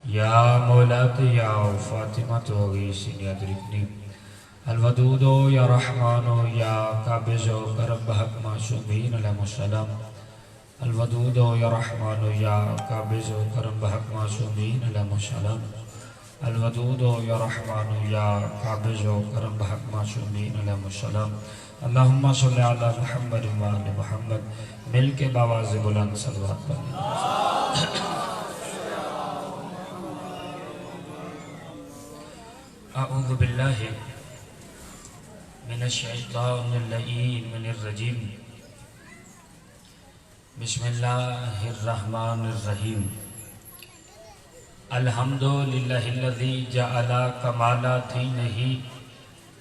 یا مولاتی یا فاطمۃ غیثنی ادرکنی الودود یا رحمان یا قابض و کرم بحق معصومین علیہ السلام الودود یا رحمان یا قابض و کرم بحق معصومین علیہ السلام الودود یا رحمان یا قابض و کرم بحق معصومین علیہ السلام اللہم صلی علی محمد و آل محمد مل کے باواز بلند صلوات پڑھیں اعوذ باللہ من الشیطان اللعین من الرجیم بسم اللہ الرحمن الرحیم الحمدللہ الذی جعل کمالا دینہ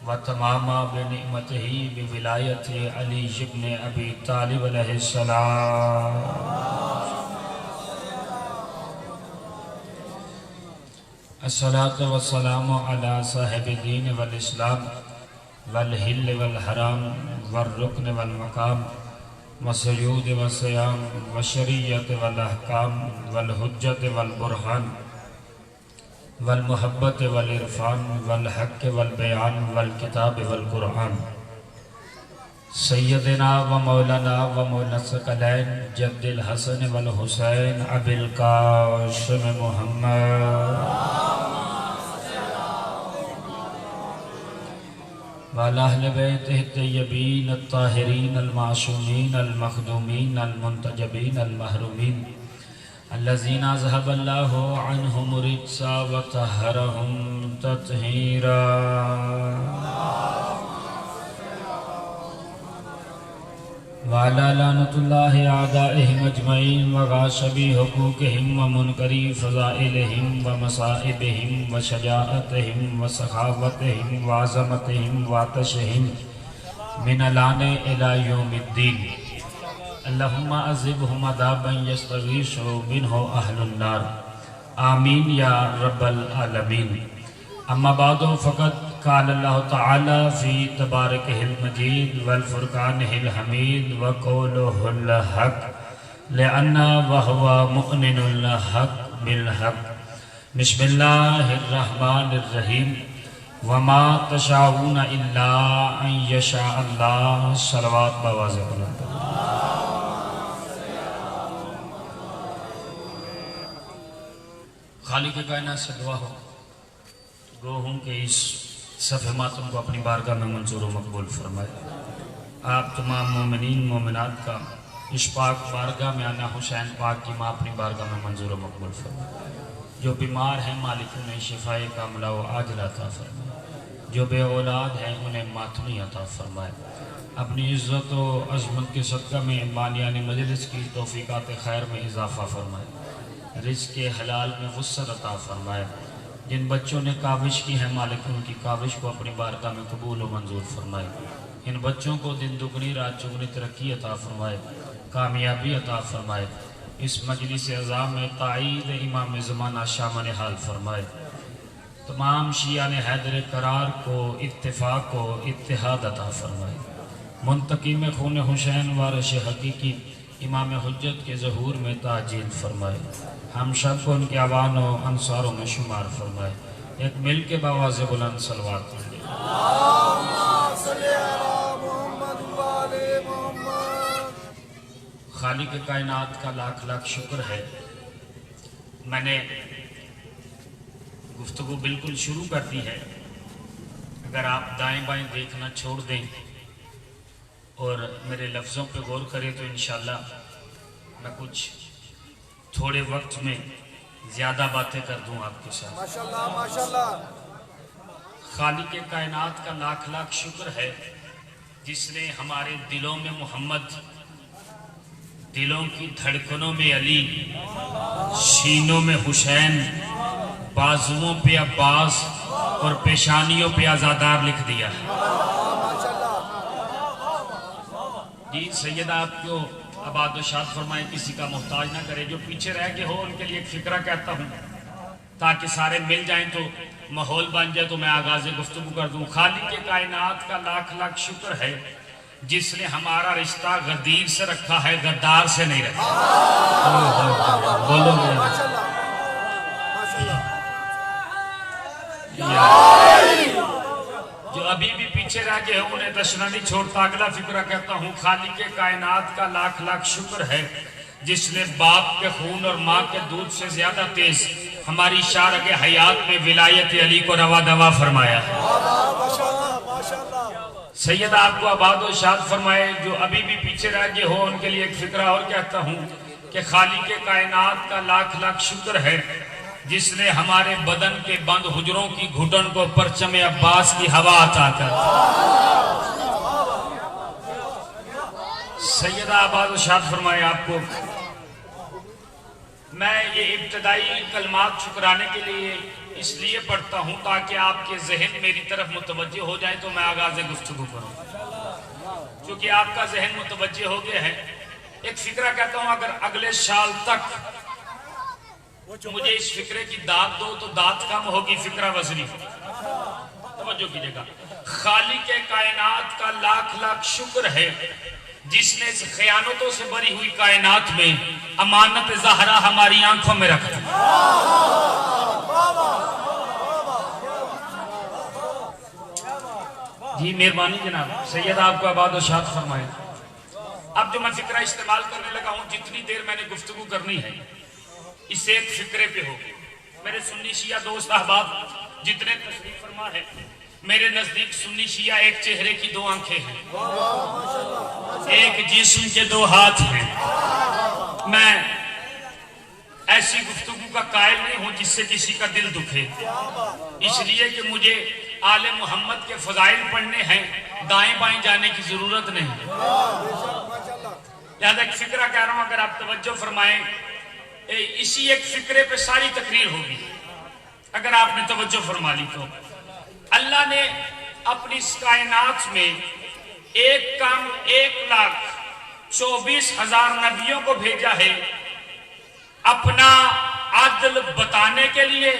و تماما بنعمتہ بولایت علی ابن ابی طالب علیہ السلام الصلاة والسلام علی صاحب الدین والاسلام والحل والحرام والرکن والمقام والسجود والصیام والشریعت والاحکام والحجت والبرہان والمحبت والعرفان والحق والبیان والکتاب والقرآن سیدنا و مولانا و مولانا الثقلین جد الحسن والحسین ابی القاسم محمد وعلی اہل بیتہ الطیبین الطاہرین المعصومین المخدومین المنتجبین المحرومین الذین ذهب اللہ عنہم الرجس وطہرہم تطہیرا وعلی لعنۃ اللہ اعدائہم اجمعین وغاصبی حقوقہم ومنکری فضائلہم ومصائبہم وشجاعتہم وسخاوتہم وعظمتہم وعطشہم من الان الی یوم الدین اللہم عذبہم عذابا یستغیث منہ اہل النار آمین یا رب العالمین اما بعد فقط قال اللہ تعالی فی تبارکہ المجید والفرقانہ الحمید وقولہ الحق لأنہ وہو مؤمن الحق بالحق بسم اللہ الرحمن الرحیم وما تشاؤون الا ان یشاء اللہ صلوات بواز بلند خالق کائنات سے دعا ہو گو ہوں کہ اس صفحہ ماتم کو اپنی بارگاہ میں منظور و مقبول فرمائے آپ تمام مومنین مومنات کا اس پاک بارگاہ میں آنا حسین پاک کی ماں اپنی بارگاہ میں منظور و مقبول فرمائے جو بیمار ہیں مالک انہیں شفائے کاملہ و عاجلہ عطا فرمائے جو بے اولاد ہیں انہیں ماتمی عطا فرمائے اپنی عزت و عظمت کے صدقہ میں بانیان مجلس کی توفیقات خیر میں اضافہ فرمائے رزق حلال میں وسعت عطا فرمائے جن بچوں نے کاوش کی ہے مالک ان کی کاوش کو اپنی بارگاہ میں قبول و منظور فرمائے ان بچوں کو دن دگنی رات چگنی ترقی عطا فرمائے کامیابی عطا فرمائے اس مجلس اعظام میں تائید امام زمانہ شامل حال فرمائے تمام شیعان حیدر قرار کو اتفاق و اتحاد عطا فرمائے منتقم خون حسین وارث حقیقی امام حجت کے ظہور میں تعجیل فرمائے ہم سب کو ان کے عوان و انصاروں میں شمار فرمائے ایک مل کے باواز بلند صلوات پڑھیں خالق کائنات کا لاکھ لاکھ شکر ہے میں نے گفتگو بالکل شروع کر دی ہے اگر آپ دائیں بائیں دیکھنا چھوڑ دیں اور میرے لفظوں پہ غور کریں تو انشاءاللہ میں کچھ تھوڑے وقت میں زیادہ باتیں کر دوں آپ کے ساتھ ماشاءاللہ ماشاءاللہ خالق کائنات کا لاکھ لاکھ شکر ہے جس نے ہمارے دلوں میں محمد دلوں کی دھڑکنوں میں علی سینوں میں حسین بازوؤں پہ عباس اور پیشانیوں پہ آزادار لکھ دیا ہے جی سیدہ آپ کو آباد و شاد فرمائے کسی کا محتاج نہ کرے جو پیچھے رہ کے ہو ان کے لیے ایک فکرہ کہتا ہوں تاکہ سارے مل جائیں تو ماحول بن جائے تو میں آغاز گفتگو کر دوں خالق کائنات کا لاکھ لاکھ شکر ہے جس نے ہمارا رشتہ غدیر سے رکھا ہے غدار سے نہیں رکھا بولو جو ابھی بھی پیچھے رہ گئے ہیں انہیں تشنا نہیں چھوڑتا. اگلا فقرہ کہتا ہوں: خالق کائنات کا لاکھ لاکھ شکر ہے جس نے باپ کے خون اور ماں کے دودھ سے زیادہ تیز ہماری شارگ حیات میں ولایت علی کو روا دوا فرمایا. سید آپ کو آباد و شاد فرمائے. جو ابھی بھی پیچھے رہ گئے ہو ان کے لیے ایک فقرہ اور کہتا ہوں کہ خالق کائنات کا لاکھ لاکھ شکر ہے جس نے ہمارے بدن کے بند حجروں کی گھٹن کو پرچم عباس کی ہوا عطا کر. سیدہ آباد و شاد فرمائے. آپ کو میں یہ ابتدائی کلمات شکرانے کے لیے اس لیے پڑھتا ہوں تاکہ آپ کے ذہن میری طرف متوجہ ہو جائے تو میں آغاز گفتگو کروں. چونکہ آپ کا ذہن متوجہ ہو گیا ہے. ایک فقرہ کہتا ہوں: اگر اگلے سال تک مجھے اس فقرے کی داد دو تو داد کم ہوگی، فقرہ وزنی ہوگی. توجہ کیجئے گا. خالق کائنات کا لاکھ لاکھ شکر ہے جس نے اس خیانتوں سے بری ہوئی کائنات میں امانت زہرا ہماری آنکھوں میں رکھ دی. جی مہربانی جناب. سید آپ کو آباد و شاد فرمائے. اب جو میں فقرہ استعمال کرنے لگا ہوں جتنی دیر میں نے گفتگو کرنی ہے اس ایک فقرے پہ ہوگی. میرے سنی شیعہ دوست احباب جتنے تشریف فرما ہے، میرے نزدیک سنی شیعہ ایک چہرے کی دو آنکھیں ہیں، ایک جسم کے دو ہاتھ ہیں. میں ایسی گفتگو کا قائل نہیں ہوں جس سے کسی کا دل دکھے، اس لیے کہ مجھے آل محمد کے فضائل پڑھنے ہیں، دائیں بائیں جانے کی ضرورت نہیں. لہذا ایک فقرہ کہہ رہا ہوں، اگر آپ توجہ فرمائیں اسی ایک فقرے پہ ساری تقریر ہوگی اگر آپ نے توجہ فرما لی تو. اللہ نے اپنی اس کائنات میں 1,24,000 نبیوں کو بھیجا ہے اپنا عدل بتانے کے لیے،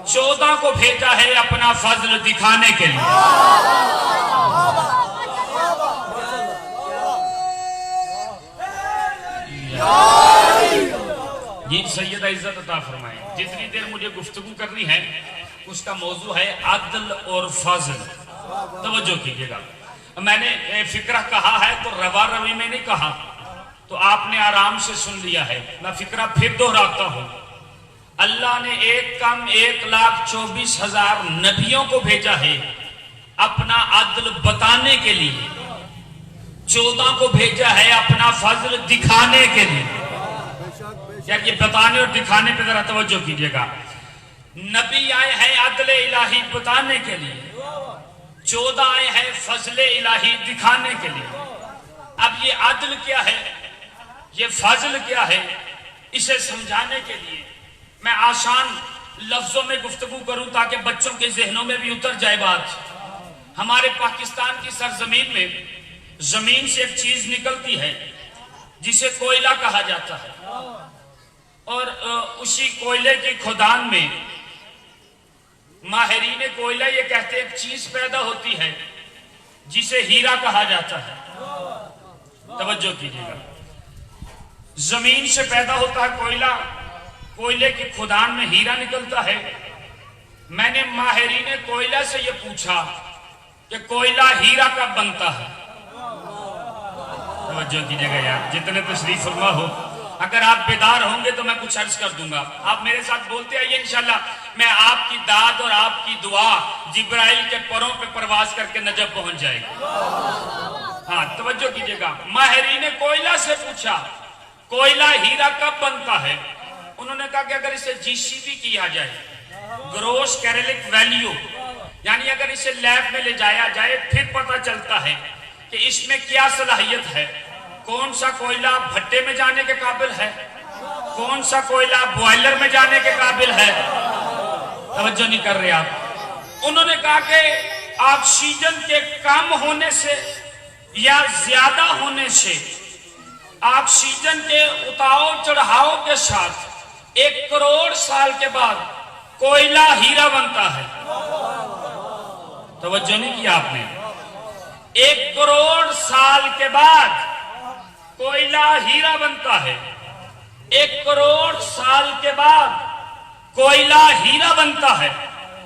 14 کو بھیجا ہے اپنا فضل دکھانے کے لیے. جی سیدہ عزت عطا فرمائیں. جتنی دیر مجھے گفتگو کرنی ہے اس کا موضوع ہے عدل اور فضل. توجہ کیجئے گا. میں نے فقرہ کہا ہے تو روا روی میں نہیں کہا، تو آپ نے آرام سے سن لیا ہے. میں فقرہ پھر دہراتا ہوں. اللہ نے 1,24,000 نبیوں کو بھیجا ہے اپنا عدل بتانے کے لیے، 14 کو بھیجا ہے اپنا فضل دکھانے کے لیے. یہ بتانے اور دکھانے پہ ذرا توجہ کیجئے گا. نبی آئے ہیں عدل الہی بتانے کے لیے، 14 آئے ہیں فضل الہی دکھانے کے لیے. اب یہ عدل کیا ہے، یہ فضل کیا ہے، اسے سمجھانے کے لیے میں آسان لفظوں میں گفتگو کروں تاکہ بچوں کے ذہنوں میں بھی اتر جائے بات. ہمارے پاکستان کی سرزمین میں زمین سے ایک چیز نکلتی ہے جسے کوئلہ کہا جاتا ہے، اور اسی کوئلے کی کھدان میں ماہرین کوئلہ یہ کہتے ہیں ایک چیز پیدا ہوتی ہے جسے ہیرا کہا جاتا ہے. توجہ کیجئے گا. زمین سے پیدا ہوتا ہے کوئلہ، کوئلے کی کھدان میں ہیرا نکلتا ہے. میں نے ماہرین کوئلہ سے یہ پوچھا کہ کوئلہ ہیرا کب بنتا ہے. توجہ کیجئے گا یار، جتنے تشریف فرما ہو اگر آپ بیدار ہوں گے تو میں کچھ عرض کر دوں گا. آپ میرے ساتھ بولتے آئیے، انشاءاللہ میں آپ کی داد اور آپ کی دعا جبرائیل کے پروں پہ پرواز کر کے نجف پہنچ جائے گی. ہاں توجہ کیجئے گا. ماہرین کوئلہ سے پوچھا کوئلہ ہیرا کب بنتا ہے. انہوں نے کہا کہ اگر اسے GCV کیا جائے، گروس کیرلک ویلیو، یعنی اگر اسے لیب میں لے جایا جائے پھر پتہ چلتا ہے کہ اس میں کیا صلاحیت ہے. کون سا کوئلہ بھٹے میں جانے کے قابل ہے، کون سا کوئلہ بوائلر میں جانے کے قابل ہے. توجہ نہیں کر رہے آپ. انہوں نے کہا کہ آکسیجن کے کم ہونے سے یا زیادہ ہونے سے، آکسیجن کے اتاؤ چڑھاؤ کے ساتھ 1 کروڑ سال کے بعد کوئلہ ہیرا بنتا ہے. توجہ نہیں کیا آپ نے. 1 کروڑ سال کے بعد کوئلہ ہیرا بنتا ہے. 1 کروڑ سال کے بعد کوئلہ ہیرا بنتا ہے.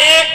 1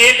1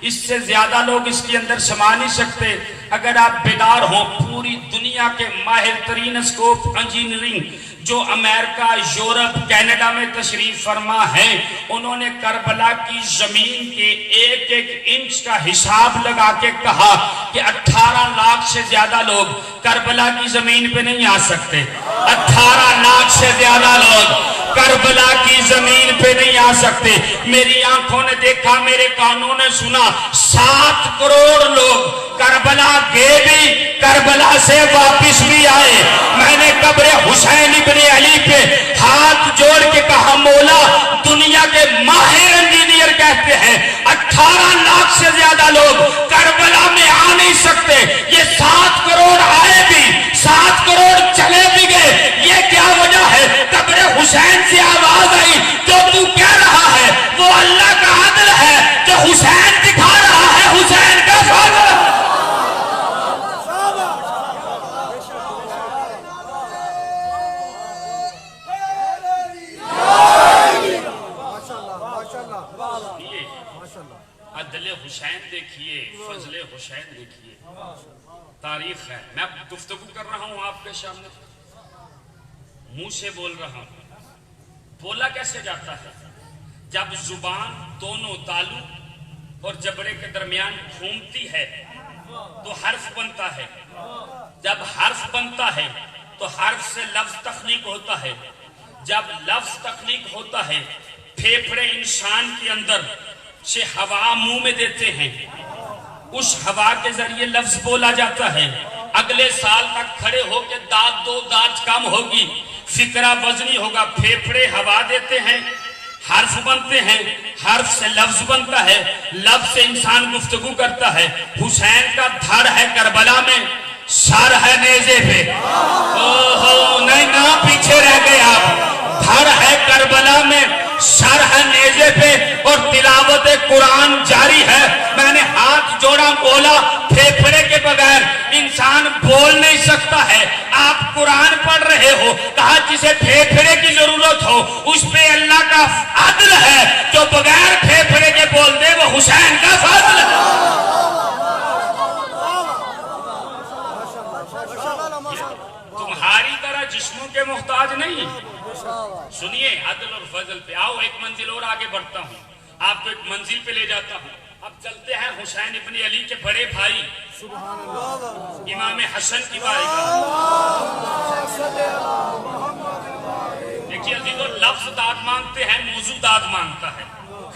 اس سے زیادہ لوگ اس کے اندر سما نہیں سکتے. اگر آپ بیدار ہوں، پوری دنیا کے ماہر ترین اسکوپ انجینئرنگ جو امریکہ، یورپ، کینیڈا میں تشریف فرما ہیں، انہوں نے کربلا کی زمین کے ایک ایک انچ کا حساب لگا کے کہا کہ 18 لاکھ سے زیادہ لوگ کربلا کی زمین پہ نہیں آ سکتے. 18 لاکھ سے زیادہ لوگ کربلا کی زمین پہ نہیں آ سکتے. میری آنکھوں نے دیکھا، میرے کانوں نے سنا، 7 کروڑ لوگ کربلا گئے بھی، کربلا سے واپس بھی آئے. میں نے قبر حسین ابن علی پہ ہاتھ جوڑ کے کہا، مولا دنیا کے ماہر انجینئر کہتے ہیں 18 لاکھ سے زیادہ لوگ کربلا میں آ نہیں سکتے. یہ 7 کروڑ آئے بھی، 7 کروڑ چلے بھی گئے. یہ کیا وجہ ہے؟ قبر حسین سے آواز آئی، جو تو کہہ رہا ہے وہ اللہ کا عدل ہے، جو حسین دکھا رہا ہے حسین کا فضل. عدل حسین دیکھیے، فضل حسین دیکھیے. تاریخ ہے. میں گفتگو کر رہا ہوں آپ کے سامنے، منہ سے بول رہا ہوں. بولا کیسے جاتا ہے؟ جب زبان دونوں تالو اور جبڑے کے درمیان گھومتی ہے تو حرف بنتا ہے. جب حرف بنتا ہے تو حرف سے لفظ تخلیق ہوتا ہے. جب لفظ تخلیق ہوتا ہے، پھیپھڑے انسان کے اندر سے ہوا منہ میں دیتے ہیں، اس ہوا کے ذریعے لفظ بولا جاتا ہے. اگلے سال تک کھڑے ہو کے دانت دو دانت کم ہوگی، فکرہ وزنی ہوگا. پھیپھڑے ہوا دیتے ہیں، حرف بنتے ہیں، حرف سے لفظ بنتا ہے، لفظ سے انسان گفتگو کرتا ہے. حسین کا دھڑ ہے کربلا میں، سر ہے نیزے پہ. نہیں نہ پیچھے رہ گئے آپ. دھڑ ہے کربلا میں، سر ہے نیزے پہ، اور تلاوت قرآن جاری ہے. میں نے ہاتھ جوڑا، بولا پھیپھڑے کے بغیر انسان بول نہیں سکتا ہے. آپ قرآن پڑھ رہے ہو، کہا جسے پھیپھڑے کی ضرورت ہو اس پہ اللہ کا عدل ہے، جو بغیر پھیپھڑے کے بول دے وہ حسین کا فضل ہے. تمہاری طرح جسموں کے محتاج نہیں. سنیے عدل اور فضل پہ. آؤ ایک منزل اور آگے بڑھتا ہوں، آپ کو ایک منزل پہ لے جاتا ہوں. اب چلتے ہیں حسین ابن علی کے بڑے بھائی امام حسن کی بارگاہ. دیکھیے عزیزو، لفظ داد مانگتے ہیں، موضوع داد مانگتا ہے.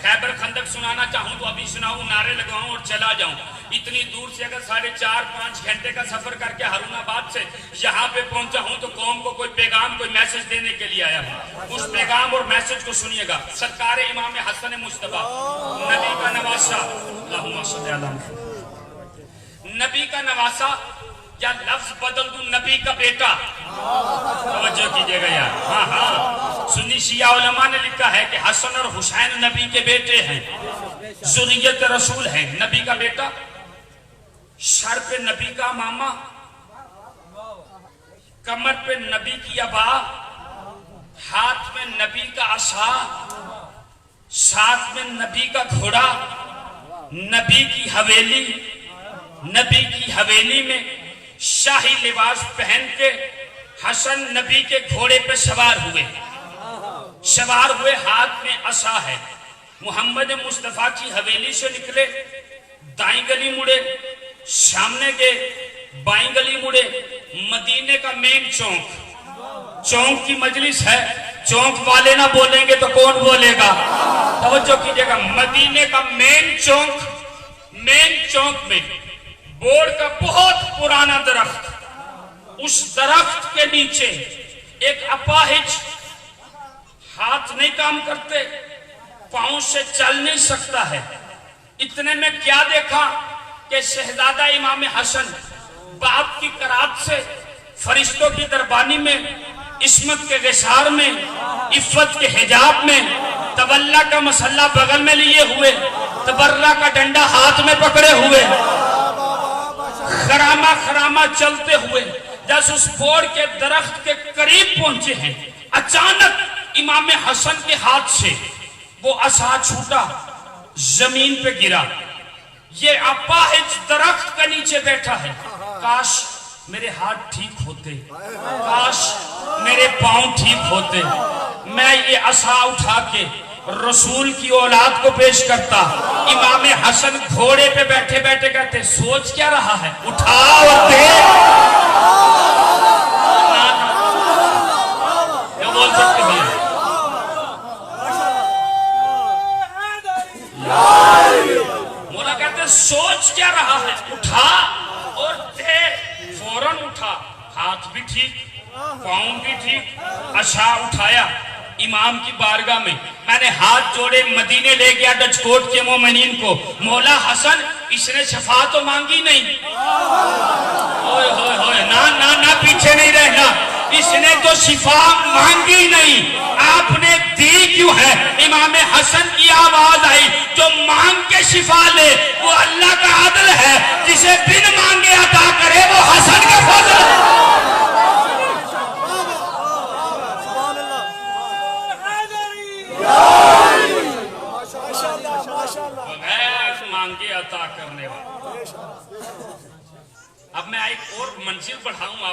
خیبر خندق سنانا چاہوں تو ابھی سناؤں، نعرے لگاؤں اور چلا جاؤں. اتنی دور سے اگر 4.5-5 گھنٹے کا سفر کر کے ہارون آباد سے یہاں پہ پہنچا ہوں تو قوم کو کوئی پیغام، کوئی میسج دینے کے لیے آیا ہوں. اس پیغام اور میسج کو سنیے گا. سرکار امام حسن مصطفیٰ، نبی کا نواسا، اللہم صلی علی محمد، نبی کا نواسا، یا لفظ بدل دوں نبی کا بیٹا. توجہ کیجئے گا یار. ہاں ہاں، سنی شیعہ علماء نے لکھا ہے کہ حسن اور حسین نبی کے بیٹے ہیں، ذریت رسول ہیں. نبی کا بیٹا، سر پہ نبی کا ماما، کمر پہ نبی کی ابا، ہاتھ میں نبی کا عصا، ساتھ میں نبی کا گھوڑا، نبی کی حویلی. نبی کی حویلی میں شاہی لباس پہن کے حسن نبی کے گھوڑے پہ سوار ہوئے. ہاتھ میں عصا ہے. محمد مصطفیٰ کی حویلی سے نکلے، دائیں گلی مڑے، سامنے کے بائیں گلی مڑے. مدینے کا مین چونک کی مجلس ہے. چونک والے نہ بولیں گے تو کون بولے گا؟ توجہ کیجئے گا. مدینے کا مین چونک میں بورڈ کا بہت پرانا درخت، اس درخت کے نیچے ایک اپاہج، ہاتھ نہیں کام کرتے، پاؤں سے چل نہیں سکتا ہے. اتنے میں کیا دیکھا کہ شہزادہ امام حسن باپ کی کرات سے، فرشتوں کی دربانی میں، عصمت کے غشار میں، عفت کے حجاب میں، تولا کا مسلح بغل میں لیے ہوئے، تبرہ کا ڈنڈا ہاتھ میں پکڑے ہوئے، خرامہ چلتے ہوئے جیسے اس بورڈ کے درخت کے قریب پہنچے ہیں. اچانک امام حسن کے ہاتھ سے وہ عصا چھوٹا، زمین پہ گرا. یہ اپاہج درخت کے نیچے بیٹھا ہے، کاش میرے ہاتھ ٹھیک ہوتے، کاش میرے پاؤں ٹھیک ہوتے، میں یہ عصا اٹھا کے رسول کی اولاد کو پیش کرتا۔ امام حسن گھوڑے پہ بیٹھے بیٹھے کہتے سوچ کیا رہا ہے، اٹھا اور دے۔ کیا بول سکتے ہیں؟ مولا کہتے سوچ کیا رہا ہے، اٹھا اور دے۔ فوراً اٹھا، ہاتھ بھی ٹھیک، پاؤں بھی ٹھیک، عصا اٹھایا امام کی بارگاہ میں نے ہاتھ جوڑے مدینے لے گیا ڈچکوٹ کے مومنین کو۔ مولا حسن اس نے شفا تو مانگی نہیں، اوئے ہوئے ہوئے، نہ پیچھے نہیں رہنا، اس نے تو شفا مانگی نہیں، آپ نے دی کیوں ہے؟ امام حسن کی آواز آئی جو مانگ کے شفا لے وہ اللہ کا عدل ہے، جسے بن مانگے عطا کرے وہ حسن کا فضل ہے۔ بغیر مانگے عطا کرنے والا۔ اب میں ایک اور منزل بڑھاؤں،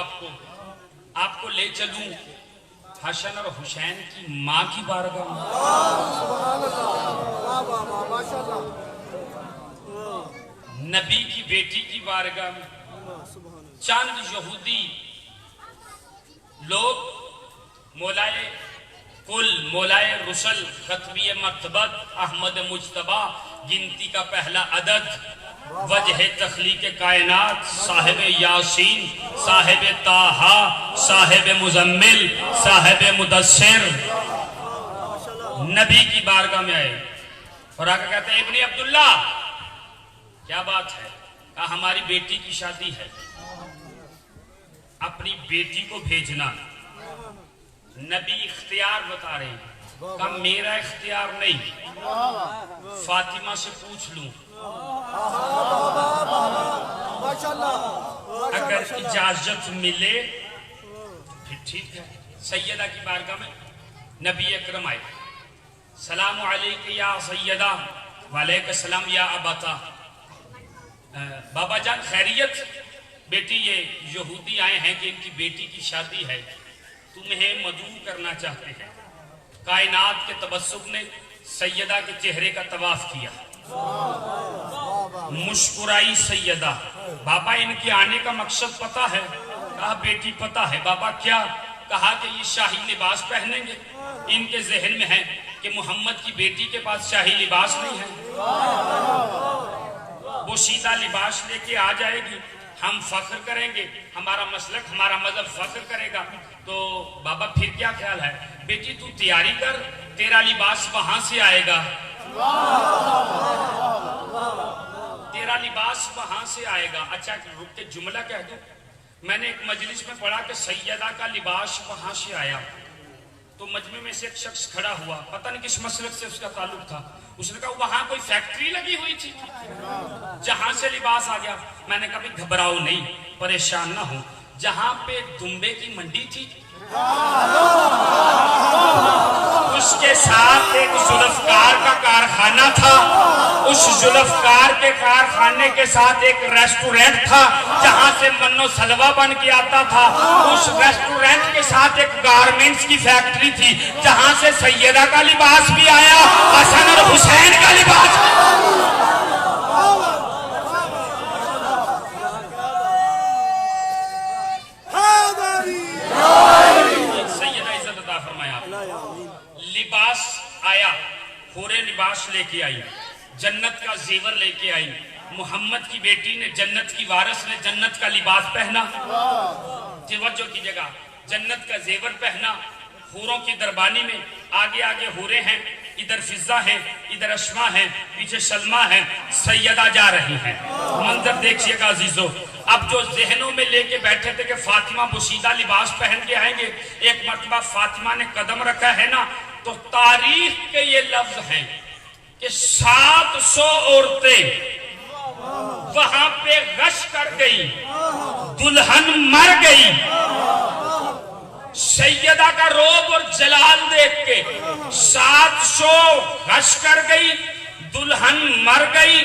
آپ کو لے چلوں حسن اور حسین کی ماں کی بارگاہ میں۔ نبی کی بیٹی کی بارگاہ میں چند یہودی لوگ مولائے کل، مولائے رسل، ختمی مرتبت، احمد مجتبی، گنتی کا پہلا عدد، وجہ تخلیق کائنات، صاحب یاسین، صاحب طٰہٰ، صاحب مزمل، صاحب مدثر، نبی کی بارگاہ میں آئے اور آقا کہتے ہیں ابن عبداللہ کیا بات ہے؟ کہا ہماری بیٹی کی شادی ہے، اپنی بیٹی کو بھیجنا۔ نبی اختیار بتا رہے ہیں، کہا میرا اختیار نہیں، فاطمہ سے پوچھ لوں، اگر اجازت ملے پھر ٹھیک ہے۔ سیدہ کی بارگاہ میں نبی اکرم آئے، سلام علیکہ یا سیدہ، وعلیکم السلام یا ابتا۔ بابا جان خیریت؟ بیٹی یہ یہودی آئے ہیں کہ ان کی بیٹی کی شادی ہے، تمہیں مدعو کرنا چاہتے ہیں۔ کائنات کے تبسم نے سیدہ کے چہرے کا طواف کیا، مسکرائی سیدہ۔ بابا ان کے آنے کا مقصد پتا ہے؟ کہا بیٹی پتا ہے۔ بابا کیا؟ کہا کہ یہ شاہی لباس پہنیں گے۔ ان کے ذہن میں ہے کہ محمد کی بیٹی کے پاس شاہی لباس نہیں ہے، وہ سیدھا لباس لے کے آ جائے گی، ہم فخر کریں گے، ہمارا مسلک ہمارا مذہب فخر کرے گا۔ تو بابا پھر کیا خیال ہے؟ بیٹی تو تیاری کر، تیرا لباس وہاں سے آئے گا، تیرا لباس وہاں سے آئے گا۔ اچھا رک کے جملہ کہہ دوں، میں نے ایک مجلس میں پڑھا کہ سیدہ کا لباس وہاں سے آیا، تو مجمع میں سے ایک شخص کھڑا ہوا، پتہ نہیں کس مسلک سے اس کا تعلق تھا، اس نے کہا وہاں کوئی فیکٹری لگی ہوئی تھی جہاں سے لباس آ گیا۔ میں نے کہا بھی گھبراؤ نہیں، پریشان نہ ہو، جہاں پہ دمبے کی منڈی تھی اس کے ساتھ ایک ذوالفقار کا کارخانہ تھا، اس ذوالفقار کے کارخانے کے ساتھ ایک ریسٹورنٹ تھا جہاں سے من و سلوہ بن کے آتا تھا، اس ریسٹورنٹ کے ساتھ ایک گارمنٹس کی فیکٹری تھی جہاں سے سیدہ کا لباس بھی آیا، حسن اور حسین کا لباس۔ لباس آیا، حوریں لباس لے کے آئی، جنت کا زیور لے کے آئی، محمد کی بیٹی نے، جنت کی وارث نے جنت کا لباس پہنا، توجہ کی جگہ جنت کا زیور پہنا، حوروں کی دربانی میں آگے آگے حوریں ہیں، ادھر فضہ ہیں، ادھر اشما ہیں، پیچھے سلمہ ہیں، سیدہ جا رہی ہیں۔ منظر دیکھئے گا عزیزو، اب جو ذہنوں میں لے کے بیٹھے تھے کہ فاطمہ بوسیدہ لباس پہن کے آئیں گے، ایک مرتبہ فاطمہ نے قدم رکھا ہے نا تو تاریخ کے یہ لفظ ہیں کہ 700 عورتیں وہاں پہ غش کر گئی، دلہن مر گئی، سیدہ کا روب اور جلال دیکھ کے 700 غش کر گئی، دلہن مر گئی،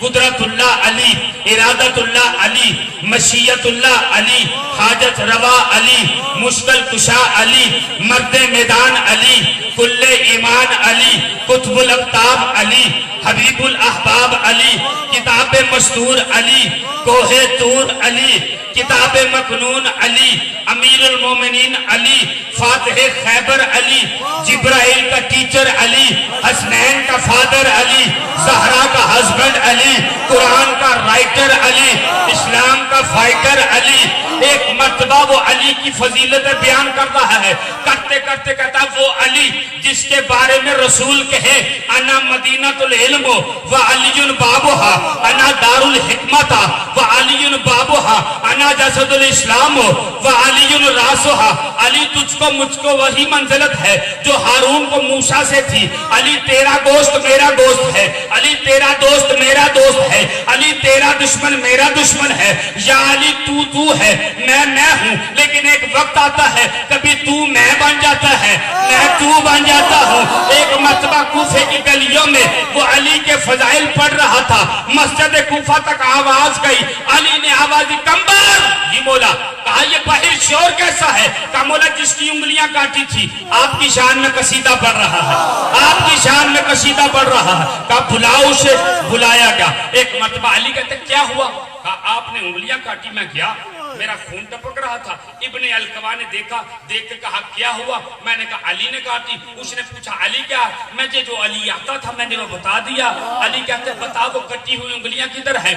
قدرت اللہ علی، ارادت اللہ علی، مشیت اللہ علی، حاجت روا علی، مشکل کشا علی، مرد میدان علی، کل ایمان علی، قطب الاقطاب علی، حبیب الاحباب علی، کتاب مستور علی، کوہ طور علی، کتاب مکنون علی، امیر المومنین علی، فاتح خیبر علی، جبرائیل کا ٹیچر علی، حسنین کا فادر علی، زہرا کا ہسبینڈ علی، قرآن کا رائٹر علی، اسلام کا فائٹر علی. ایک مرتبہ وہ علی کی فضیلت بیان کر رہا ہے، کرتے کرتے کہتا وہ علی جس کے بارے میں رسول کہے انا مدینۃ العلم و علی بابھا، انا دار الحکمت و علی بابھا، انا جسد الاسلام و علی راسھا. علی تجھ کو مجھ کو وہی منزلت ہے جو ہارون کو موسیٰ سے تھی. علی تیرا گوشت میرا گوشت ہے، علی تیرا دوست میرا دوست ہے، علی تیرا دشمن میرا دشمن ہے. یا علی تو ہے، میں ہوں، لیکن ایک وقت آتا ہے کبھی تو میں بن جاتا ہے، میں تو بن جاتا ہوں. ایک مرتبہ کوفے کی گلیوں میں وہ علی کے فضائل پڑھ رہا تھا، مسجد کوفہ تک آواز گئی، علی نے آواز دی کمبر جی مولا. کہا یہ باہر شور کیسا ہے؟ کہا مولا جس کی انگلیاں کاٹی تھی آپ کی شان میں قصیدہ پڑھ رہا ہے، آپ کی شان میں قصیدہ پڑھ رہا ہے. کہا بلاؤ اسے. بلایا گیا. ایک مرتبہ علی کہتے کیا ہوا؟ کہا آپ نے انگلیاں کاٹی. میں گیا، میرا خون ٹپک رہا تھا. ابن القوا نے دیکھا، دیکھ کے کہا کیا ہوا؟ میں نے کہا علی نے کاٹی. اس نے پوچھا علی کیا؟ میں جو علی آتا تھا میں نے وہ بتا دیا. علی کہتے بتا وہ کٹی ہوئی انگلیاں کدھر ہیں؟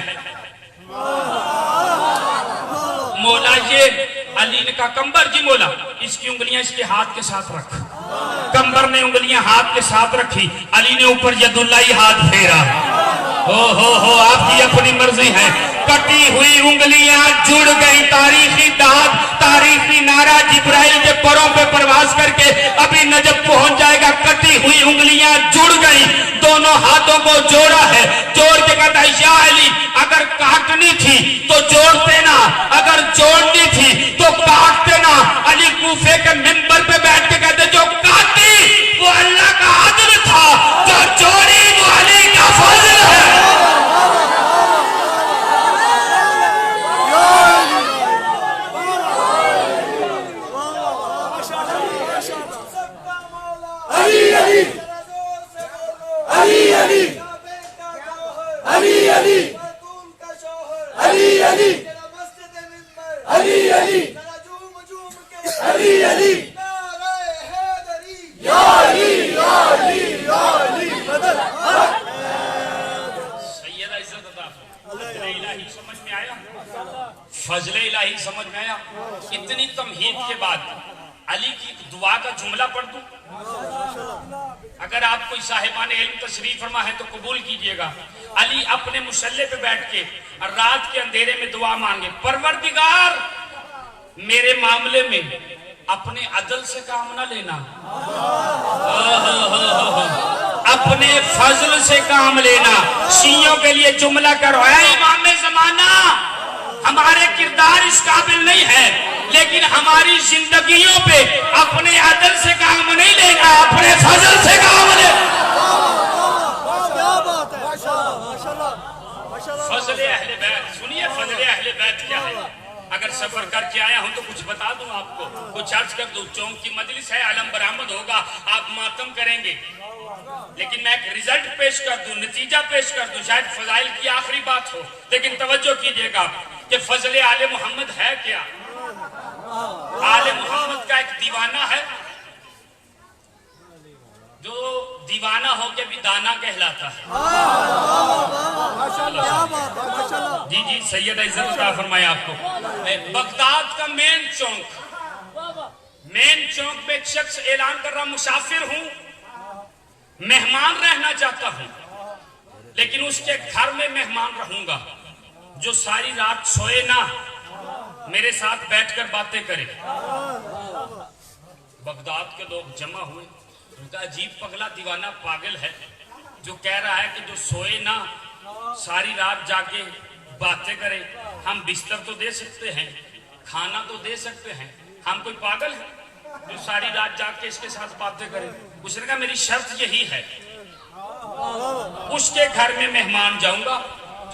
مولا یہ. علی نے کہا کمبر جی مولا اس کی انگلیاں اس کے ہاتھ کے ساتھ رکھ. کمبر نے انگلیاں ہاتھ کے ساتھ رکھی. علی نے اوپر ید اللہ ہاتھ پھیرا. ہو آپ کی اپنی مرضی ہے. کٹی ہوئی انگلیاں جڑ گئی. تاریخی داد، تاریخی نعرہ جبرائیل کے پروں پہ پرواز کر کے ابھی نجف پہنچ جائے گا. کٹی ہوئی انگلیاں جڑ گئی، دونوں ہاتھوں کو جوڑا ہے. جوڑ کے کہتا ہے یا علی اگر کاٹنی تھی تو جوڑتے نا، اگر جوڑنی تھی تو کاٹتے نا. علی کوفے کے منبر پہ بیٹھ کے کہتے جو کاٹی وہ اللہ کا عدل تھا، جو جوڑی وہ علی کا فضل ہے. فضل الہی سمجھ میں آیا. اتنی تمہید کے بعد علی کی دعا کا جملہ پڑھ دوں. اگر آپ کوئی صاحبان علم تشریف فرما ہے تو قبول کیجئے گا. علی اپنے مصلی پہ بیٹھ کے رات کے اندھیرے میں دعا مانگے پروردگار میرے معاملے میں اپنے عدل سے کام نہ لینا، اپنے فضل سے کام لینا. شیعوں کے لیے جملہ کرو اے امام زمانہ ہمارے کردار اس قابل نہیں ہے لیکن ہماری زندگیوں پہ اپنے عدل سے کام نہیں لینا، اپنے فضل سے کام لینا. فضل اہل بیت سنیے. فضل اہل بیت کیا ہے؟ اگر سفر کر کے آیا ہوں تو کچھ بتا دوں آپ کو، کچھ عرض کر دوں. چونک کی مجلس ہے، علم برآمد ہوگا، آپ ماتم کریں گے، لیکن میں ایک رزلٹ پیش کر دوں، نتیجہ پیش کر دوں. شاید فضائل کی آخری بات ہو لیکن توجہ کیجئے گا کہ فضل آل محمد ہے کیا. آل محمد کا ایک دیوانہ ہے جو دیوانہ ہو کے بھی دانا کہلاتا ہے. جی سید عزت عطا فرمائے آپ کو. بغداد کا مین چونک پہ ایک شخص اعلان کر رہا مسافر ہوں، مہمان رہنا چاہتا ہوں لیکن اس کے گھر میں مہمان رہوں گا جو ساری رات سوئے نہ، میرے ساتھ بیٹھ کر باتیں کرے. بغداد کے لوگ جمع ہوئے. ان کا عجیب پگلا دیوانہ پاگل ہے جو کہہ رہا ہے کہ جو سوئے نہ ساری رات جا کے باتیں کرے. ہم بستر تو دے سکتے ہیں، کھانا تو دے سکتے ہیں، ہم کوئی پاگل ہے جو ساری رات جا کے اس کے ساتھ باتیں کرے. اس نے کہا میری شرط یہی ہے، اس کے گھر میں مہمان جاؤں گا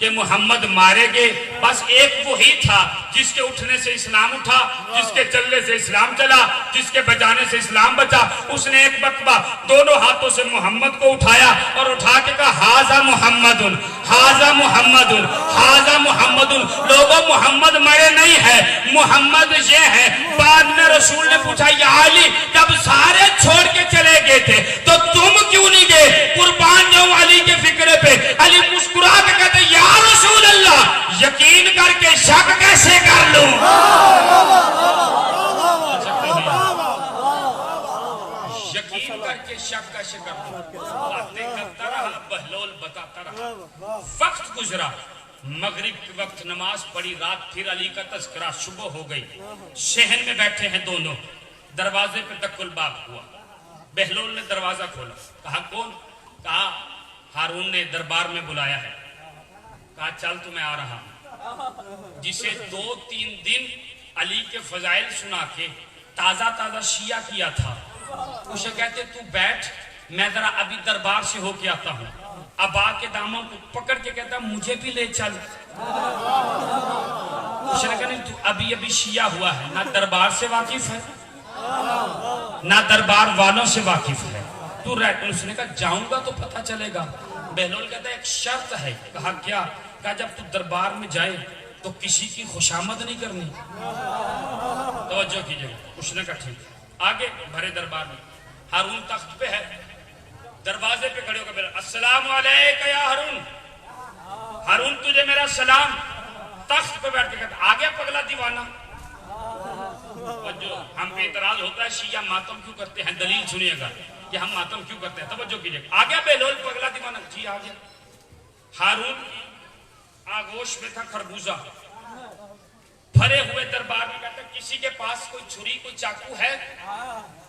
کہ محمد مارے گے، بس ایک وہی تھا جس کے اٹھنے سے اسلام اٹھا، جس کے چلنے سے اسلام چلا، جس کے بجانے سے اسلام بچا۔ اس نے ایک مرتبہ دونوں ہاتھوں سے محمد کو اٹھایا اور اٹھا کے کہا ھذا محمد، ھذا محمد، ھذا محمد۔ لوگوں محمد مرے نہیں ہے، محمد یہ ہے۔ بعد میں رسول نے پوچھا یا علی جب سارے چھوڑ کے چلے گئے تھے تو تم کیوں نہیں گئے؟ قربان جاؤں علی کے فکرے پہ۔ علی مسکرا کے کہتے یا رسول اللہ یقین کر کے شک کیسے کر لوں؟ یقین کر کے شک کیسے کر لوں؟ باتیں کرتا رہا، بہلول بتاتا رہا۔ وقت گزرا، مغرب کے وقت نماز پڑھی، رات پھر علی کا تذکرہ، صبح ہو گئی، صحن میں بیٹھے ہیں دونوں، دروازے پہ دق الباب ہوا۔ بہلول نے دروازہ کھولا، کہا کون؟ کہا ہارون نے دربار میں بلایا ہے۔ کہا چل تو میں آ رہا ہوں۔ جسے 2-3 دن علی کے فضائل سنا کے تازہ شیعہ کیا تھا، اسے کہتے تو بیٹھ، میں ذرا ابھی دربار سے ہو کے آتا ہوں۔ اب آ کے داموں کو پکڑ کے کہتا مجھے بھی لے چل۔ اسے نے کہا نہیں تو ابھی شیعہ ہوا ہے، نہ دربار سے واقف ہے نہ دربار والوں سے واقف ہے، تو رہ۔ اس نے کہا جاؤں گا تو پتہ چلے گا۔ بہلول کہتا ہے ایک شرط ہے۔ کہا کیا؟ کہا جب تو دربار میں جائے تو کسی کی خوشامد نہیں کرنی۔ توجہ کیجئے۔ اس نے کہا ٹھیک۔ آگے بھرے دربار میں ہارون تخت پہ ہے، دروازے پہ کھڑے ہو کر السلام علیکم یا ہارون، ہارون تجھے میرا سلام۔ تخت پہ بیٹھ کے کہتا آگے پگلا دیوانہ۔ جو ہم پہ اعتراض ہوتا ہے شیعہ ماتم کیوں کرتے ہیں، دلیل سنیے گا کہ ہم ماتم کیوں کرتے ہیں، توجہ کیجئے۔ آگے بہلول پگلا دیوانہ، جی آگے۔ ہارون کی آگوش میں تھا خربوزہ، بھرے ہوئے دربار میں کہتا کسی کے پاس کوئی چھری کوئی چاقو ہے،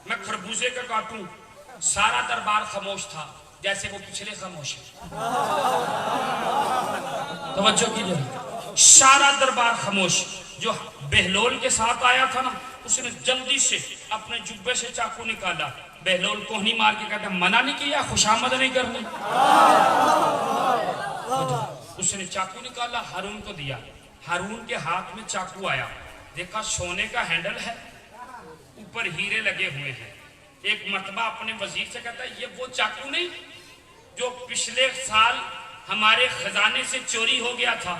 میں خربوزے کا کاٹوں۔ سارا دربار خاموش تھا جیسے وہ پچھلے خاموش ہے۔ توجہ کیجئے، سارا دربار خاموش۔ جو بہلول کے ساتھ آیا تھا نا، اس نے جلدی سے اپنے جبے سے چاقو نکالا، بہلول کوہنی مار کے کہتا منع نہیں کیا خوشامد نہیں کرنی۔ اس نے چاقو نکالا، ہارون کو دیا، ہارون کے ہاتھ میں چاقو آیا، دیکھا سونے کا ہینڈل ہے، اوپر ہیرے لگے ہوئے ہیں۔ ایک مرتبہ اپنے وزیر سے کہتا ہے یہ وہ چاقو نہیں جو پچھلے سال ہمارے خزانے سے چوری ہو گیا تھا،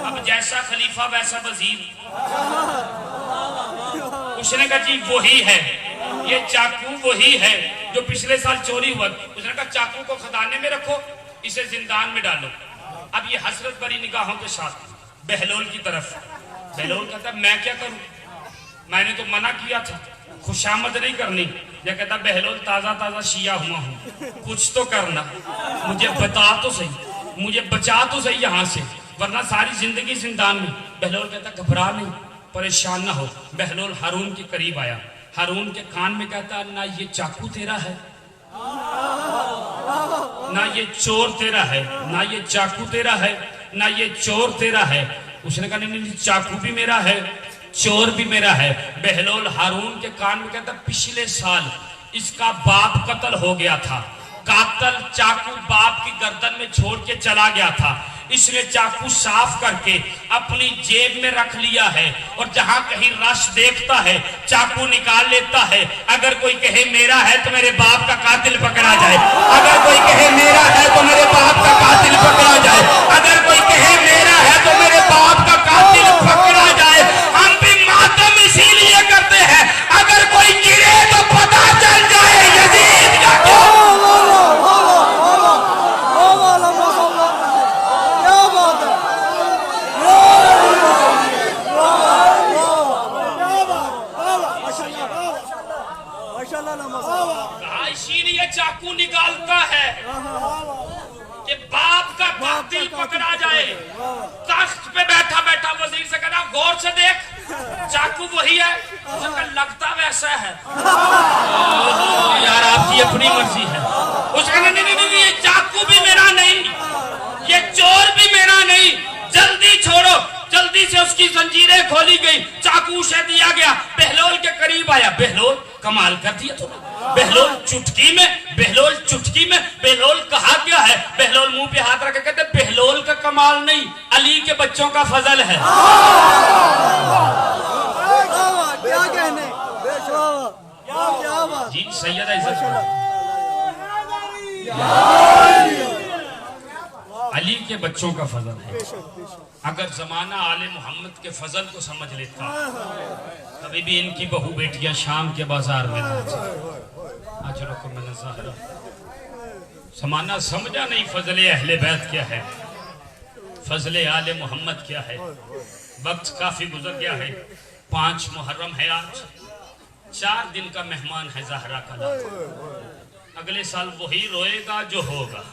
اب جیسا خلیفہ ویسا وزیر۔ اس نے کہا جی وہی ہے، یہ چاقو وہی ہے جو پچھلے سال چوری ہوا۔ اس نے کہا چاقو کو خزانے میں رکھو، اسے زندان میں ڈالو۔ اب یہ حسرت بری نگاہوں کے ساتھ بہلول کی طرف، بہلول کہتا میں کیا کروں، میں نے تو منع کیا تھا خوشامد نہیں کرنی۔ یہ کہتا بہلول تازہ شیعہ ہوا ہوں، کچھ تو کرنا، مجھے بتا تو صحیح، مجھے بچا تو صحیح یہاں سے، ورنہ ساری زندگی زندان میں۔ بہلول کہتا گھبرا نہیں، پریشان نہ ہو۔ بہلول ہارون کے قریب آیا، ہارون کے کان میں کہتا نہ یہ چاقو تیرا ہے، نہ یہ چور تیرا ہے، نہ یہ چاقو تیرا ہے، نہ یہ چور تیرا ہے۔ اس نے کہا نہیں چاقو بھی میرا ہے، چور بھی میرا ہے۔ بہلول ہارون کے کان میں کہتا پچھلے سال اس کا باپ قتل ہو گیا تھا، قاتل چاقو باپ کی گردن میں چھوڑ کے چلا گیا تھا، اس نے چاقو صاف کر کے اپنی جیب میں رکھ لیا ہے، اور جہاں کہیں رش دیکھتا ہے چاقو نکال لیتا ہے۔ اگر کوئی کہے میرا ہے تو میرے باپ کا قاتل پکڑا جائے، اگر کوئی کہے میرا ہے تو میرے باپ کا قاتل پکڑا جائے، اگر کوئی کہے میرا ہے تو میرے باپ کا قاتل پکڑا جائے۔ ہم بھی ماتم اسی لیے کرتے ہیں اگر کوئی گرے تو پتہ چل جائے یزید کا کیا۔ اسی لیے چاقو نکالتا ہے کہ باپ کا قاتل پکڑا جائے۔ تخت پہ بیٹھا بیٹھا وزیر سے کہا غور سے دیکھ چاقو وہی ہے، اس کا لگتا ویسا ہے۔ یار آپ کی اپنی مرضی ہے۔ اس کا نہیں یہ چاقو بھی میرا نہیں، یہ چور بھی میرا نہیں، جلدی چھوڑو۔ جلدی سے اس کی زنجیریں کھولی گئی، چاقو اسے دیا گیا، بہلول کے قریب آیا۔ بہلول کمال کر دیا تو بہلول چٹکی میں بہلول کہا کیا ہے؟ بہلول منہ پہ ہاتھ رکھ کے کہتے بہلول کا کمال نہیں، علی کے بچوں کا فضل ہے۔ کیا کہنے جی سیدہ عزت علی کے بچوں کا فضل ہے۔ اگر زمانہ آل محمد کے فضل کو سمجھ لیتا کبھی بھی ان کی بہو بیٹیاں شام کے بازار میں نہ اجرکم من الزہرہ۔ زمانہ سمجھا نہیں فضل اہل بیت کیا ہے، فضل آل محمد کیا ہے۔ وقت کافی گزر گیا ہے، 5 محرم ہے آج، 4 دن کا مہمان ہے زہرا کا لال۔ اگلے سال وہی روئے گا جو ہوگا۔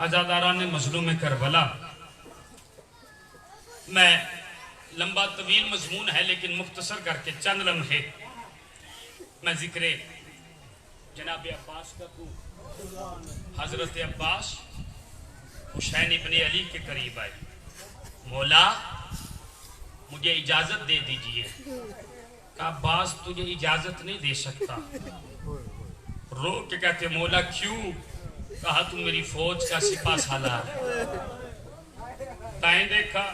عزاداران مظلوم کربلا، میں لمبا طویل مضمون ہے لیکن مختصر کر کے چند لمحے میں ذکر جناب عباس کا تو حضرت عباس حسین ابن علی کے قریب آئے، مولا مجھے اجازت دے دیجئے۔ کہا عباس تجھے اجازت نہیں دے سکتا۔ رو کے کہتے مولا کیوں؟ کہا تم میری فوج کا سپاہ سالار ہے۔ دائیں دیکھا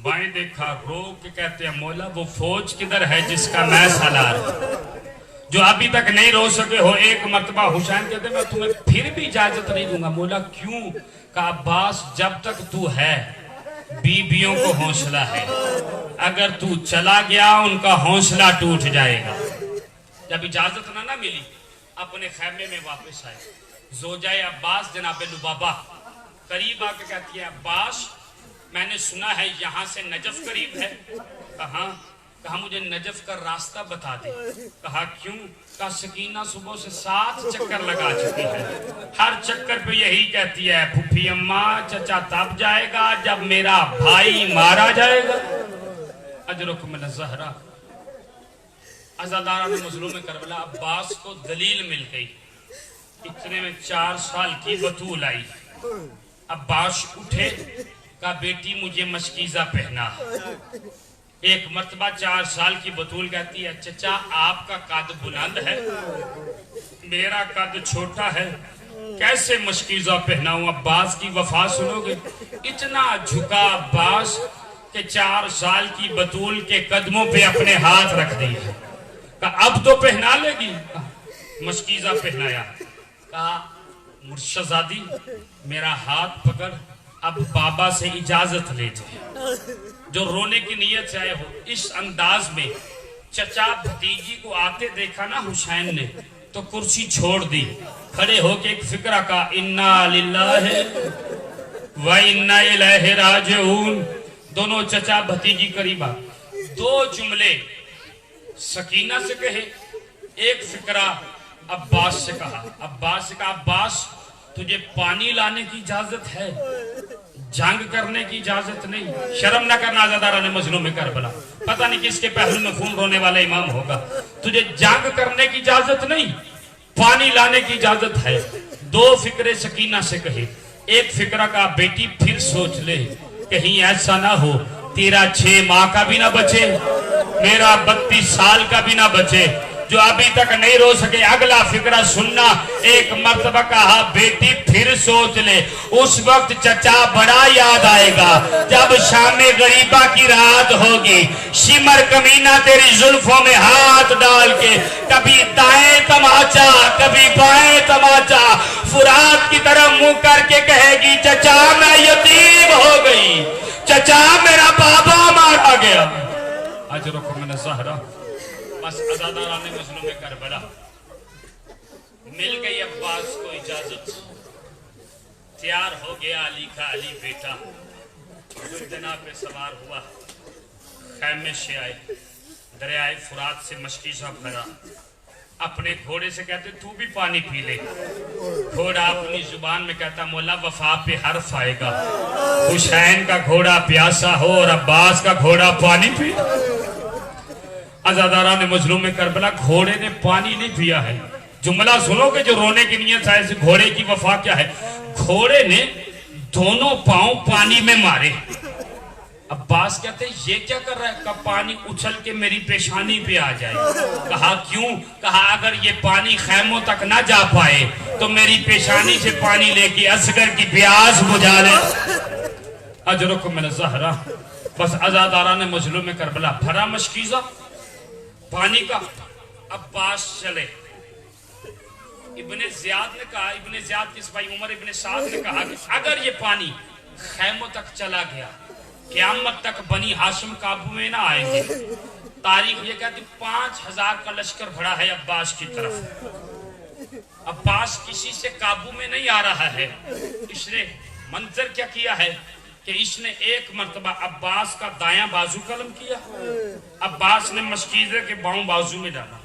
بائیں دیکھا، رو کے کہتے ہیں مولا وہ فوج کدھر ہے جس کا میں سالار ہوں؟ جو ابھی تک نہیں رو سکے ہو ایک مرتبہ حسین کہتے میں تمہیں پھر بھی اجازت نہیں دوں گا۔ مولا کیوں؟ کہا عباس جب تک تو ہے بیویوں کو حوصلہ ہے، اگر تو چلا گیا ان کا حوصلہ ٹوٹ جائے گا۔ جب اجازت نہ ملی اپنے خیمے میں واپس آئے۔ زوجہ عباس جناب لبابہ قریب آ کے کہتی ہے عباس میں نے سنا ہے یہاں سے نجف قریب ہے۔ کہا مجھے نجف کا راستہ بتا دے۔ کہا کیوں؟ کہا سکینہ صبح سے 7 چکر لگا چکی ہے، ہر چکر پہ یہی کہتی ہے پھوپھی اماں چچا تب جائے گا جب میرا بھائی مارا جائے گا۔ اجرکم من الزہرہ۔ عزاداران مظلوم کربلا، عباس کو دلیل مل گئی۔ اتنے میں 4 سال کی بطول آئی۔ عباس اٹھے، کہا بیٹی مجھے مشکیزہ پہنا۔ ایک مرتبہ 4 سال کی بطول کہتی ہے چچا آپ کا قد بلند ہے، میرا قد چھوٹا ہے، کیسے مشکیزہ پہناؤں؟ عباس کی وفا سنو گے؟ اتنا جھکا عباس کہ 4 سال کی بطول کے قدموں پہ اپنے ہاتھ رکھ دیے۔ کہا اب تو پہنا لے گی؟ مشکیزہ پہنایا۔ کہا مرشدزادی میرا ہاتھ پکڑ، اب بابا سے اجازت لے جائے۔ جو رونے کی نیت سے آئے ہو اس انداز میں چچا بھتیجی کو آتے دیکھا نا حسین نے تو کرسی چھوڑ دی، کھڑے ہو کے ایک فکرہ کا انا للہ و انا الیہ راجعون۔ دونوں چچا بھتیجی قریبا 2 جملے سکینہ سے کہے، ایک فکرہ عباس سے کہا۔ عباس سے کہا عباس تجھے پانی لانے کی اجازت ہے، جنگ کرنے کی اجازت نہیں۔ شرم نہ کرنا عزاداران مظلوم کربلا، پتہ نہیں کس کے پہلو میں خون رونے والا امام ہوگا۔ تجھے جنگ کرنے کی اجازت نہیں، پانی لانے کی اجازت ہے۔ 2 فکرے سکینہ سے کہے، ایک فکرہ کا بیٹی پھر سوچ لے، کہیں ایسا نہ ہو تیرا 6 ماہ کا بھی نہ بچے، میرا 32 سال کا بھی نہ بچے۔ جو ابھی تک نہیں رو سکے اگلا فکرہ سننا۔ ایک مرتبہ کہا بیٹی پھر سوچ لے، اس وقت چچا بڑا یاد آئے گا جب شام غریبہ کی رات ہوگی، شمر کمینہ تیری زلفوں میں ہاتھ ڈال کے کبھی دائیں تماچا کبھی بائیں تماچا فرات کی طرف منہ کر کے کہے گی چچا میں یتیم ہو گئی، چچا میرا بابا مارا گیا۔ اجرکم من الزہرہ۔ بس عزاداران مظلوم کربلا مل گئی عباس کو اجازت، تیار ہو گیا علی کا علی بیٹا، جناب پہ سوار ہوا، خیمے سے آئے، دریائے فرات سے مشکیزہ بھرا، اپنے گھوڑے سے کہتے تو بھی پانی پی لے۔ گھوڑا اپنی زبان میں کہتا مولا وفا پہ حرف آئے گا، حسین کا گھوڑا پیاسا ہو اور عباس کا گھوڑا پانی پی۔ عزاداران مظلوم کربلا گھوڑے نے پانی نہیں پیا ہے۔ جملہ سنو کہ جو رونے کی نیت ہے گھوڑے کی وفا کیا ہے۔ گھوڑے نے دونوں پاؤں پانی میں مارے، عباس کہتے ہیں یہ کیا کر رہا ہے؟ کہا پانی اچھل کے میری پیشانی پہ آ جائے. کہا کیوں؟ کہا اگر یہ پانی خیموں تک نہ جا پائے تو میری پیشانی سے پانی لے کے اصغر کی پیاس بجھا لے. اجرکم من الزہرا. بس عزاداران مظلوم کربلا بھرا مشکیزہ پانی کا. عباس چلے. ابن زیاد نے کہا، ابن زیاد کس بھائی عمر ابن سعد نے کہا کہ اگر یہ پانی خیموں تک چلا گیا قیامت تک بنی ہاشم قابو میں نہ آئیں گے. تاریخ یہ کہتی 5000 کا لشکر بھڑا ہے عباس کی طرف. عباس کسی سے قابو میں نہیں آ رہا ہے. اس نے منظر کیا کیا ہے کہ اس نے ایک مرتبہ عباس کا دایاں بازو قلم کیا، عباس نے مشکیزے کے باؤں بازو میں ڈالا.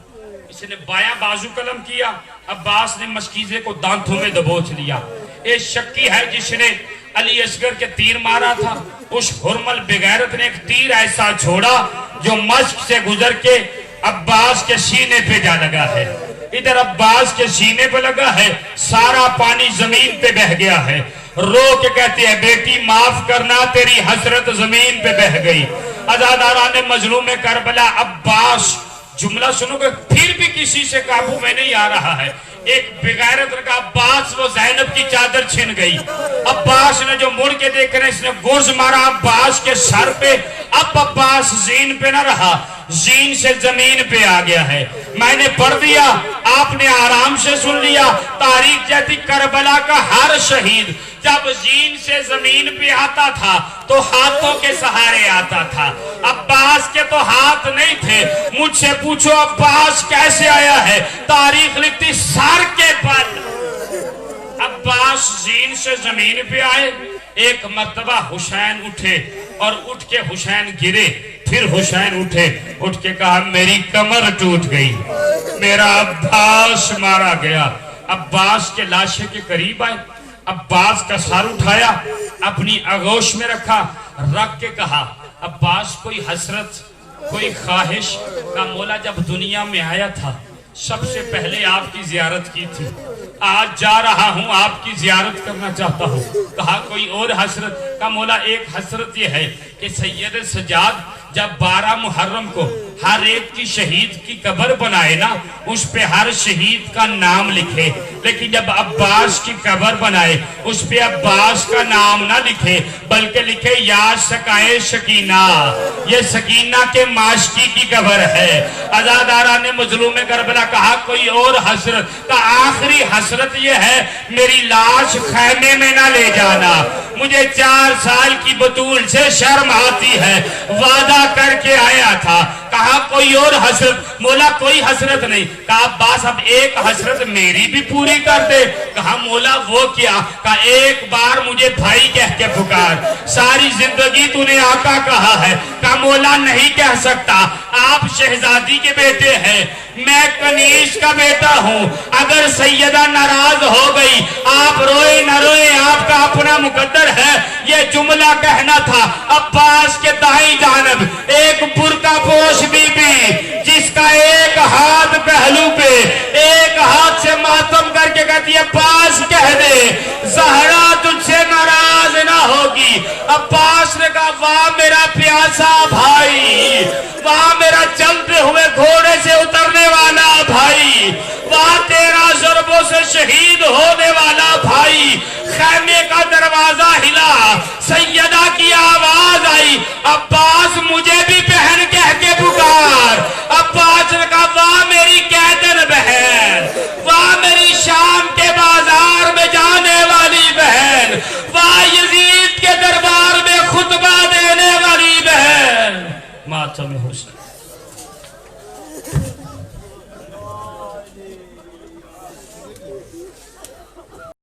اس نے بایاں بازو قلم کیا، عباس نے مشکیزے کو دانتوں میں دبوچ لیا. ایک شکی ہے جس نے علی اصغر کے تیر مارا تھا، اس حرمل بغیرت نے ایک تیر ایسا چھوڑا جو مشق سے گزر کے عباس کے سینے پہ جا لگا ہے. ادھر عباس کے سینے پہ لگا ہے، سارا پانی زمین پہ بہ گیا ہے. رو کے کہتے ہیں بیٹی معاف کرنا تیری حسرت زمین پہ بہ گئی. عزاداران مظلوم کربلا عباس جملہ سنو گے پھر بھی کسی سے قابو میں نہیں آ رہا ہے. ایک بغیرت رکھا عباس وہ زینب کی چادر چھن گئی. عباس نے جو مڑ کے دیکھ رہے اس نے گرز مارا عباس کے سر پہ. اب عباس زین پہ نہ رہا، زین سے زمین پہ آ گیا ہے. میں نے پڑھ دیا، آپ نے آرام سے سن لیا. تاریخ جاتی کربلا کا ہر شہید جب زین سے زمین پہ آتا تھا تو ہاتھوں کے سہارے آتا تھا. عباس کے تو ہاتھ نہیں تھے. مجھ سے پوچھو عباس کیسے آیا ہے؟ تاریخ لکھتی سر کے بل. عباس زین سے زمین پہ آئے. ایک مرتبہ حسین اٹھے اور اٹھ کے حسین گرے. پھر حسین اٹھے، اٹھ کے کہا میری کمر ٹوٹ گئی، میرا عباس مارا گیا. عباس کے لاشے کے قریب آئے، عباس کا سر اٹھایا، اپنی آغوش میں رکھا، رکھ کے کہا عباس کوئی حسرت کوئی خواہش؟ کا مولا جب دنیا میں آیا تھا سب سے پہلے آپ کی زیارت کی تھی، آج جا رہا ہوں آپ کی زیارت کرنا چاہتا ہوں. کہا کوئی اور حسرت؟ کا مولا ایک حسرت یہ ہے کہ سید سجاد جب 12 محرم کو ہر ایک کی شہید کی قبر بنائے نا اس پہ ہر شہید کا نام لکھے، لیکن جب عباس کی قبر بنائے اس پہ عباس کا نام نہ لکھے بلکہ لکھے یا سکائے سکینہ، یہ سکینہ کے معاشقی کی قبر ہے. عزاداران مظلوم کربلا کہا کوئی اور حسرت؟ کا آخری حسرت یہ ہے میری لاش خیمے میں نہ لے جانا، مجھے 4 سال کی بطول سے شرم آتی ہے، وعدہ کر کے آیا تھا. کہا کوئی اور حسرت؟ مولا کوئی حسرت نہیں. کہا عباس اب ایک حسرت میری بھی پوری کر دے. کہا مولا وہ کیا؟ کہا ایک بار مجھے بھائی کہہ کے پکار، ساری زندگی تو نے آقا کہا ہے. کہا مولا نہیں کہہ سکتا، آپ شہزادی کے بیٹے ہیں، میں کنیز کا بیٹا ہوں. اگر سیدہ ناراض ہو گئی آپ روئے نہ روئے آپ کا اپنا مقدر ہے. یہ جملہ کہنا تھا. عباس کے دائیں جانب ایک برقع پوش بی بی جس کا ایک ہاتھ پہلو پہ ایک ہاتھ سے ماتم کر کے کہتی ہے عباس کہہ دے زہرا تجھ سے ناراض نہ ہوگی. عباس نے کہا واہ میرا پیاسا بھائی، واہ میرا چلتے ہوئے گھوڑے سے اترنے والا بھائی، واہ تیرا ضربوں سے شہید ہونے والا بھائی. خیمے کا دروازہ ہلا، سیدہ کی آواز آئی عباس مجھے بھی بہن کہہ کے پکار. عباس نے کہا واہ میری قیدن بہن، واہ میری شام کے بازار میں جانے والی بہن، واہ یزید کے دربار میں خطبہ دینے والی بہن. ماتم حسین